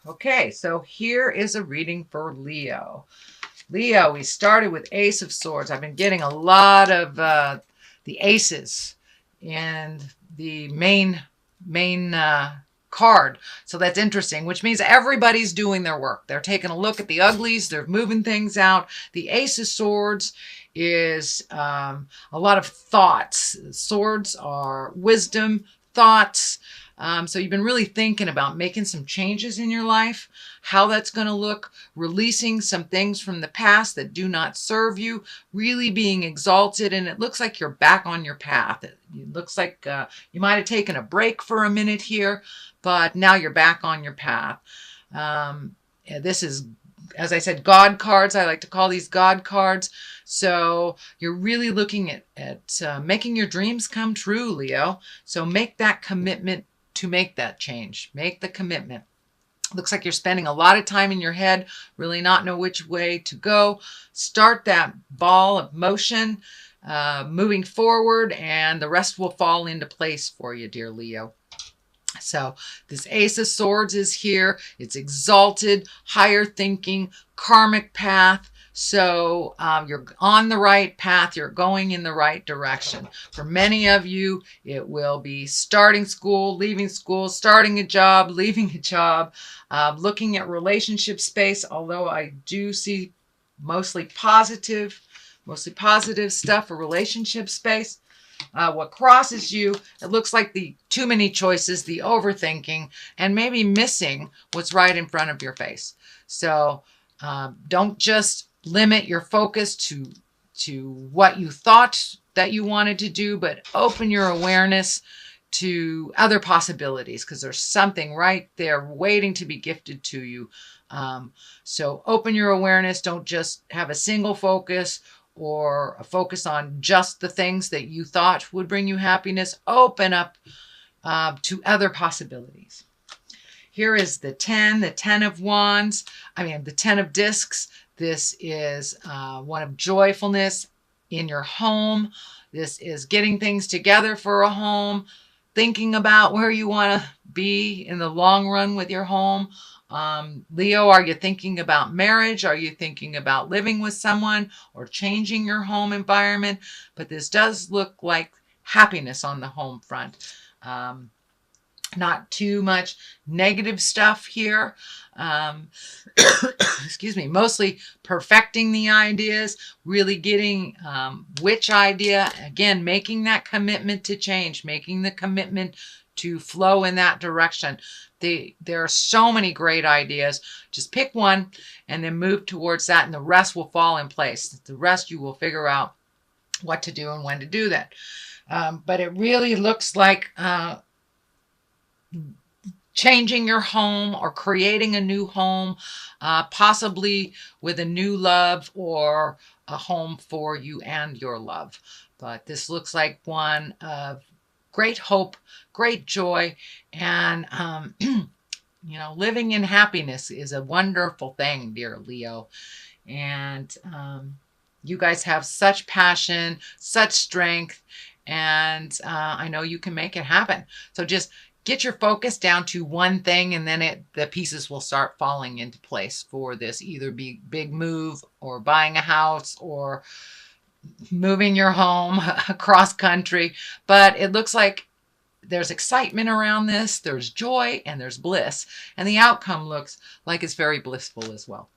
Okay, so here is a reading for Leo. Leo, we started with Ace of Swords. I've been getting a lot of the aces and the main card. So that's interesting, which means everybody's doing their work. They're taking a look at the uglies. They're moving things out. The Ace of Swords is a lot of thoughts. Swords are wisdom, thoughts. So you've been really thinking about making some changes in your life, how that's going to look, releasing some things from the past that do not serve you, really being exalted. And it looks like you're back on your path. It looks like you might have taken a break for a minute here, but now you're back on your path. This is, as I said, God cards. I like to call these God cards. So you're really looking at making your dreams come true, Leo. So make that commitment to make that change. Make the commitment. Looks like you're spending a lot of time in your head, really not know which way to go. Start that ball of motion, moving forward, and the rest will fall into place for you, dear Leo. So this Ace of Swords is here. It's exalted, higher thinking, karmic path. So you're on the right path. You're going in the right direction. For many of you, it will be starting school, leaving school, starting a job, leaving a job, looking at relationship space, although I do see mostly positive stuff for relationship space. What crosses you, it looks like the too many choices, the overthinking, and maybe missing what's right in front of your face. So don't just limit your focus to what you thought that you wanted to do, but open your awareness to other possibilities, because there's something right there waiting to be gifted to you. So open your awareness. Don't just have a single focus or a focus on just the things that you thought would bring you happiness. Open up to other possibilities. Here is the 10 of wands. The 10 of discs. This is one of joyfulness in your home. This is getting things together for a home, thinking about where you want to be in the long run with your home. Leo, are you thinking about marriage? Are you thinking about living with someone or changing your home environment? But this does look like happiness on the home front. Not too much negative stuff here. Excuse me, mostly perfecting the ideas, really getting which idea, again, making that commitment to change, making the commitment to flow in that direction. There are so many great ideas. Just pick one and then move towards that, and the rest will fall in place. The rest you will figure out what to do and when to do that. But it really looks like changing your home or creating a new home, possibly with a new love or a home for you and your love. But this looks like one of great hope, great joy, and living in happiness is a wonderful thing, dear Leo. And you guys have such passion, such strength, and I know you can make it happen. So just get your focus down to one thing, and then the pieces will start falling into place for this either big move or buying a house or moving your home across country. But it looks like there's excitement around this, there's joy, and there's bliss. And the outcome looks like it's very blissful as well.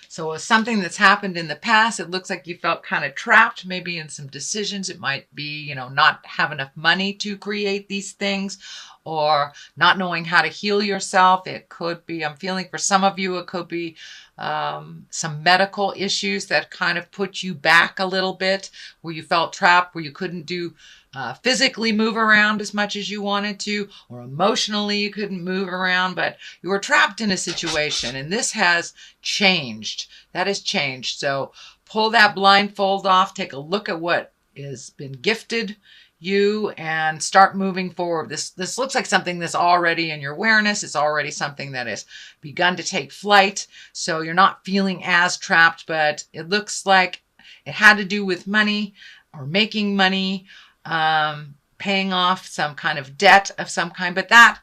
So something that's happened in the past, it looks like you felt kind of trapped maybe in some decisions. It might be, not have enough money to create these things, or not knowing how to heal yourself. It could be, I'm feeling for some of you, it could be some medical issues that kind of put you back a little bit, where you felt trapped, where you couldn't do physically move around as much as you wanted to, or emotionally you couldn't move around, but you were trapped in a situation, and this has changed. That has changed. So pull that blindfold off, take a look at what has been gifted you, and start moving forward. This looks like something that's already in your awareness. It's already something that has begun to take flight. So you're not feeling as trapped, but it looks like it had to do with money or making money, paying off some kind of debt of some kind. But that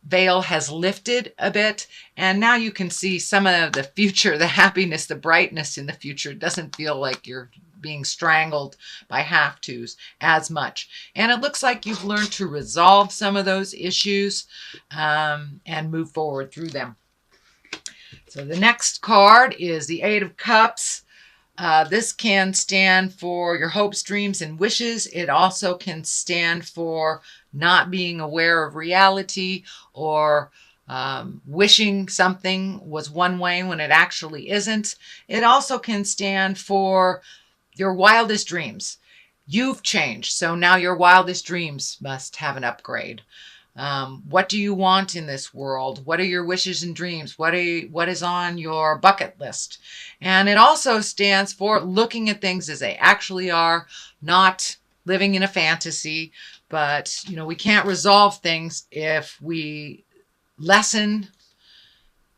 veil has lifted a bit, and now you can see some of the future, the happiness, the brightness in the future. It doesn't feel like you're being strangled by have-tos as much. And it looks like you've learned to resolve some of those issues and move forward through them. So the next card is the Eight of Cups. This can stand for your hopes, dreams, and wishes. It also can stand for not being aware of reality, or wishing something was one way when it actually isn't. It also can stand for your wildest dreams. You've changed, so now your wildest dreams must have an upgrade. What do you want in this world? What are your wishes and dreams? What is on your bucket list? And it also stands for looking at things as they actually are, not living in a fantasy. But, we can't resolve things if we lessen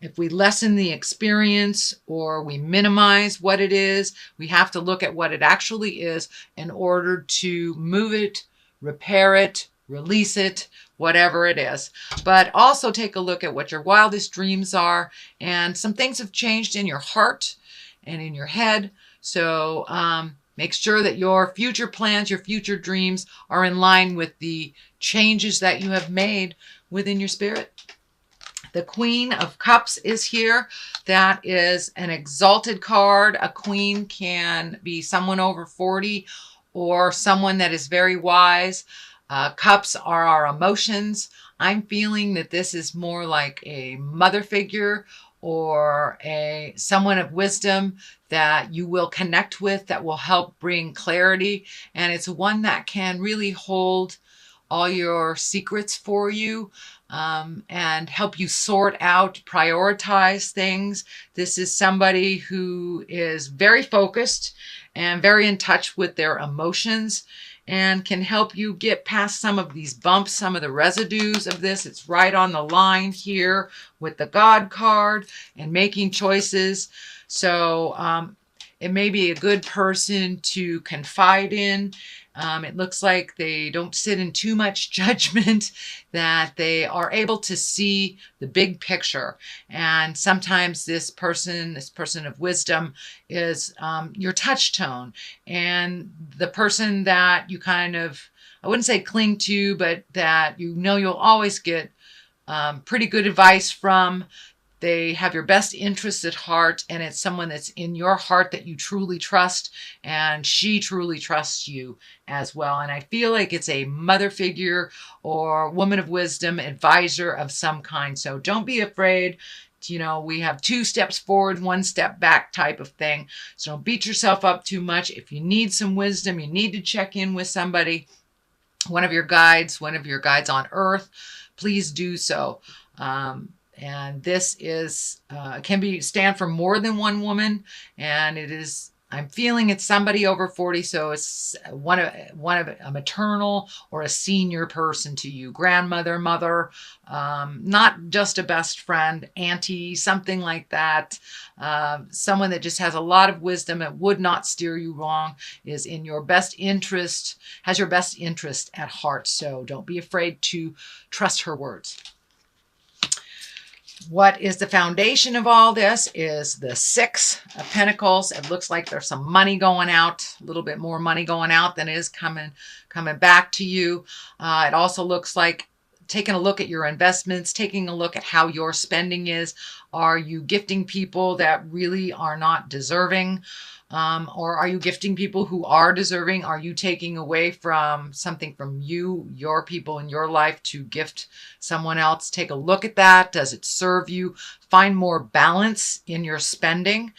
the experience, or we minimize what it is. We have to look at what it actually is in order to move it, repair it, release it, whatever it is. But also take a look at what your wildest dreams are. And some things have changed in your heart and in your head. So make sure that your future plans, your future dreams are in line with the changes that you have made within your spirit. The Queen of Cups is here. That is an exalted card. A queen can be someone over 40 or someone that is very wise. Cups are our emotions. I'm feeling that this is more like a mother figure or someone of wisdom that you will connect with, that will help bring clarity. And it's one that can really hold all your secrets for you and help you sort out, prioritize things. This is somebody who is very focused and very in touch with their emotions, and can help you get past some of these bumps, some of the residues of this. It's right on the line here with the God card and making choices. So it may be a good person to confide in. It looks like they don't sit in too much judgment, that they are able to see the big picture. And sometimes this person of wisdom is your touch tone, and the person that you kind of, I wouldn't say cling to, but that you'll always get pretty good advice from. They have your best interests at heart, and it's someone that's in your heart that you truly trust, and she truly trusts you as well. And I feel like it's a mother figure or woman of wisdom, advisor of some kind. So don't be afraid. We have 2 steps forward, 1 step back type of thing. So don't beat yourself up too much. If you need some wisdom, you need to check in with somebody, one of your guides on earth, please do so. And this is stand for more than one woman, and I'm feeling it's somebody over 40, so it's one of a maternal or a senior person to you, grandmother, mother, not just a best friend, auntie, something like that. Someone that just has a lot of wisdom and would not steer you wrong, is in your best interest, has your best interest at heart. So don't be afraid to trust her words. What is the foundation of all this is the 6 of Pentacles. It looks like there's some money going out, a little bit more money going out than is coming back to you. It also looks like taking a look at your investments, taking a look at how your spending is. Are you gifting people that really are not deserving? Or are you gifting people who are deserving? Are you taking away from something from your people in your life to gift someone else? Take a look at that. Does it serve you? Find more balance in your spending.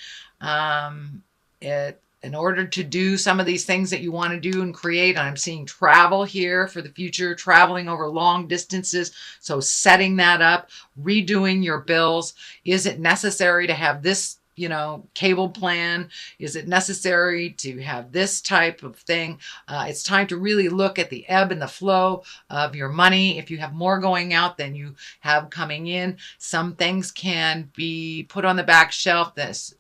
In order to do some of these things that you want to do and create, I'm seeing travel here for the future, traveling over long distances. So setting that up, redoing your bills. Is it necessary to have this cable plan? Is it necessary to have this type of thing? It's time to really look at the ebb and the flow of your money. If you have more going out than you have coming in, some things can be put on the back shelf. This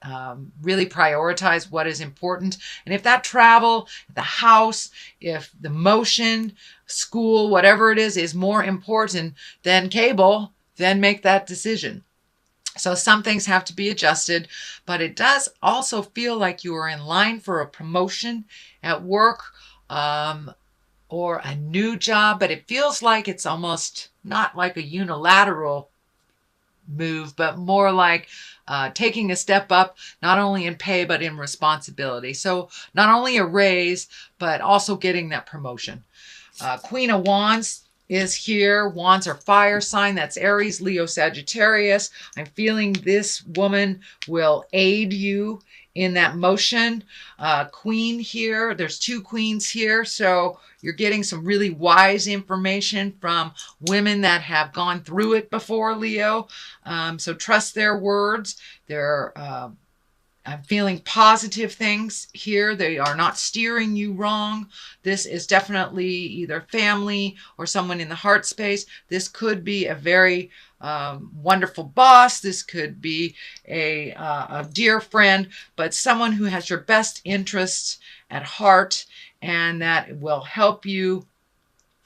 really prioritize what is important. And if that travel, the house, if the motion, school, whatever it is more important than cable, then make that decision. So some things have to be adjusted, but it does also feel like you are in line for a promotion at work, or a new job, but it feels like it's almost not like a unilateral move, but more like taking a step up, not only in pay, but in responsibility. So not only a raise, but also getting that promotion. Queen of Wands is here. Wands are fire sign. That's Aries, Leo, Sagittarius. I'm feeling this woman will aid you in that motion. Queen here. There's two queens here. So you're getting some really wise information from women that have gone through it before, Leo. So trust their words. I'm feeling positive things here. They are not steering you wrong. This is definitely either family or someone in the heart space. This could be a very wonderful boss. This could be a dear friend, but someone who has your best interests at heart and that will help you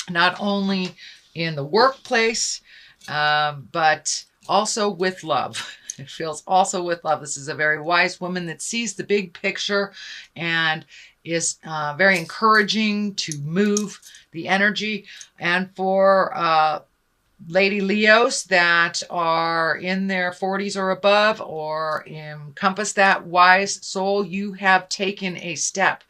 not only in the workplace, but also with love. It feels also with love. This is a very wise woman that sees the big picture and is very encouraging to move the energy. And for Lady Leos that are in their 40s or above or encompass that wise soul, you have taken a step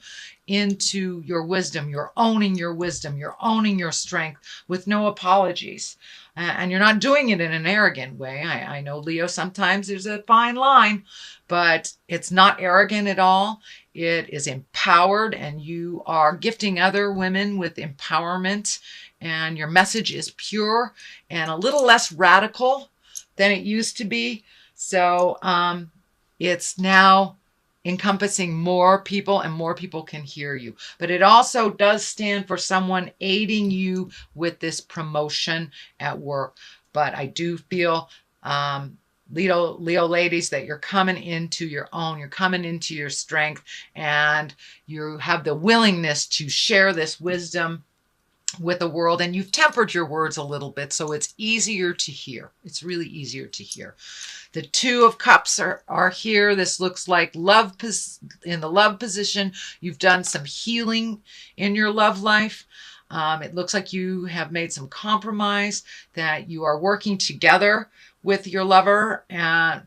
into your wisdom. You're owning your wisdom. You're owning your strength with no apologies. And you're not doing it in an arrogant way. I know, Leo, sometimes there's a fine line, but it's not arrogant at all. It is empowered, and you are gifting other women with empowerment, and your message is pure and a little less radical than it used to be. So it's now encompassing more people, and more people can hear you. But it also does stand for someone aiding you with this promotion at work. But I do feel, Leo ladies, that you're coming into your own. You're coming into your strength, and you have the willingness to share this wisdom with the world, and you've tempered your words a little bit, so it's easier to hear. It's really easier to hear. The Two of Cups are here. This looks like love in the love position. You've done some healing in your love life. It looks like you have made some compromise, that you are working together with your lover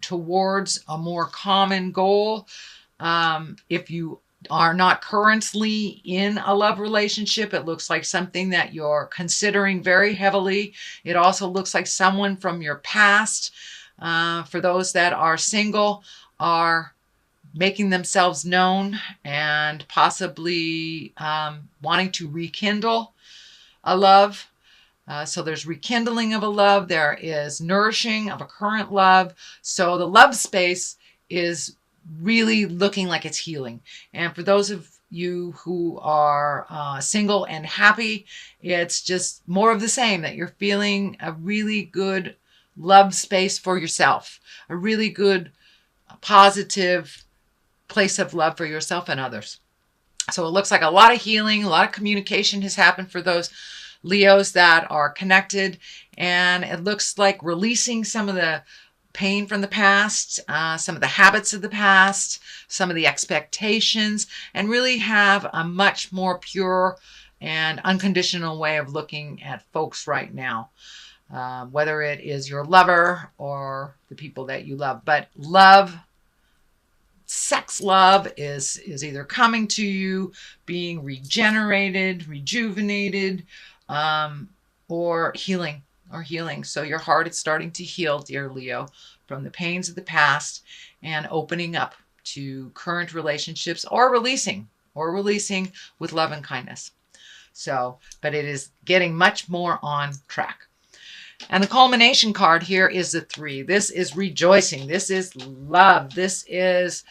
towards a more common goal. If you are not currently in a love relationship, it looks like something that you're considering very heavily. It also looks like someone from your past, for those that are single, are making themselves known and possibly wanting to rekindle a love. So there's rekindling of a love. There is nourishing of a current love. So the love space is really looking like it's healing. And for those of you who are single and happy, it's just more of the same, that you're feeling a really good love space for yourself, a really good positive place of love for yourself and others. So it looks like a lot of healing, a lot of communication has happened for those Leos that are connected, and it looks like releasing some of the pain from the past, some of the habits of the past, some of the expectations, and really have a much more pure and unconditional way of looking at folks right now, whether it is your lover or the people that you love. But love, sex love is either coming to you, being regenerated, rejuvenated, or healing. So your heart is starting to heal, dear Leo, from the pains of the past and opening up to current relationships, or releasing with love and kindness. So, but it is getting much more on track. And the culmination card here is the 3. This is rejoicing. This is love. This is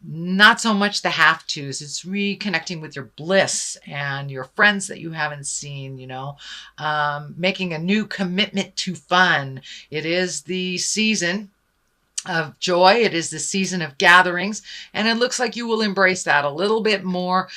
not so much the have-tos. It's reconnecting with your bliss and your friends that you haven't seen, making a new commitment to fun. It is the season of joy. It is the season of gatherings, and it looks like you will embrace that a little bit more.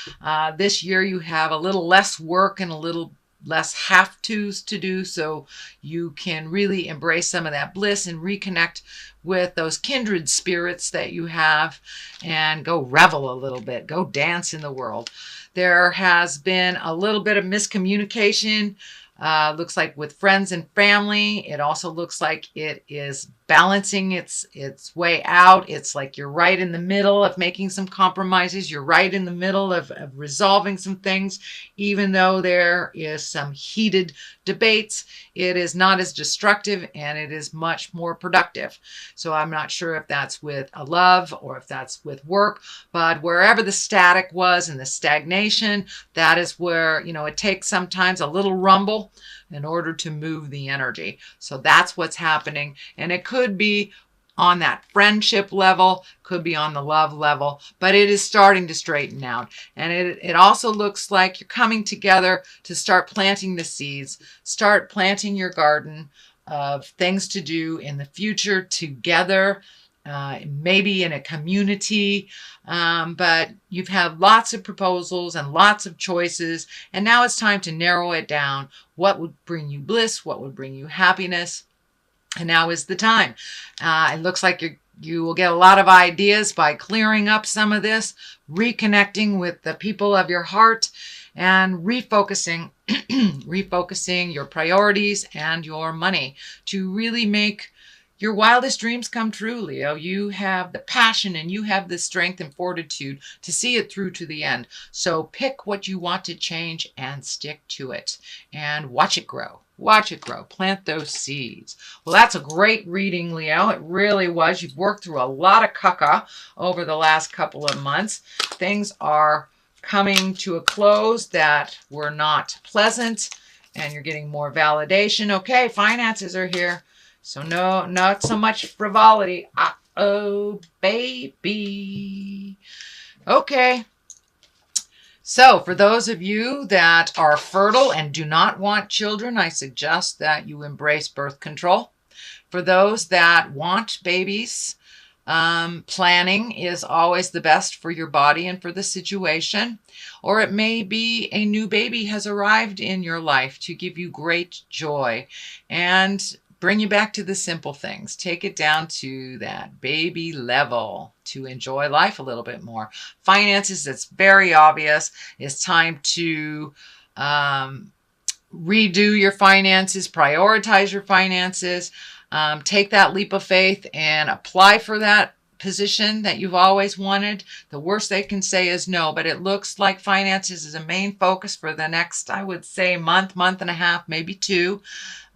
This year you have a little less work and a little less have-tos to do, so you can really embrace some of that bliss and reconnect with those kindred spirits that you have and go revel a little bit, go dance in the world. There has been a little bit of miscommunication. Looks like with friends and family. It also looks like it is balancing its way out. It's like you're right in the middle of making some compromises. You're right in the middle of resolving some things. Even though there is some heated debates, it is not as destructive and it is much more productive. So I'm not sure if that's with a love or if that's with work, but wherever the static was and the stagnation, that is where, it takes sometimes a little rumble in order to move the energy. So that's what's happening. And it could be on that friendship level, could be on the love level, but it is starting to straighten out. And it also looks like you're coming together to start planting the seeds, start planting your garden of things to do in the future together. Maybe in a community, but you've had lots of proposals and lots of choices, and now it's time to narrow it down. What would bring you bliss? What would bring you happiness? And now is the time. It looks like you will get a lot of ideas by clearing up some of this, reconnecting with the people of your heart, and refocusing your priorities and your money to really make your wildest dreams come true, Leo. You have the passion and you have the strength and fortitude to see it through to the end. So pick what you want to change and stick to it and watch it grow. Watch it grow. Plant those seeds. Well, that's a great reading, Leo. It really was. You've worked through a lot of caca over the last couple of months. Things are coming to a close that were not pleasant, and you're getting more validation. Okay, finances are here. So no, not so much frivolity. Uh-oh, baby. Okay. So for those of you that are fertile and do not want children, I suggest that you embrace birth control. For those that want babies, planning is always the best for your body and for the situation. Or it may be a new baby has arrived in your life to give you great joy and bring you back to the simple things. Take it down to that baby level to enjoy life a little bit more. Finances, that's very obvious. It's time to redo your finances, prioritize your finances, take that leap of faith and apply for that position that you've always wanted. The worst they can say is no, but it looks like finances is a main focus for the next, I would say, month and a half, maybe 2.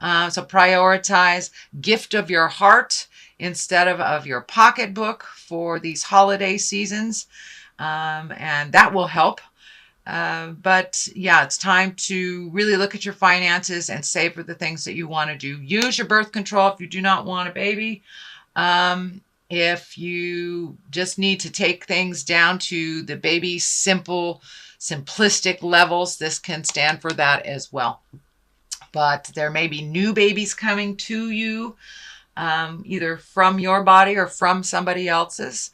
So prioritize gift of your heart instead of your pocketbook for these holiday seasons. And that will help. But yeah, it's time to really look at your finances and save for the things that you want to do. Use your birth control if you do not want a baby. If you just need to take things down to the baby simplistic levels, this can stand for that as well. But there may be new babies coming to you, either from your body or from somebody else's.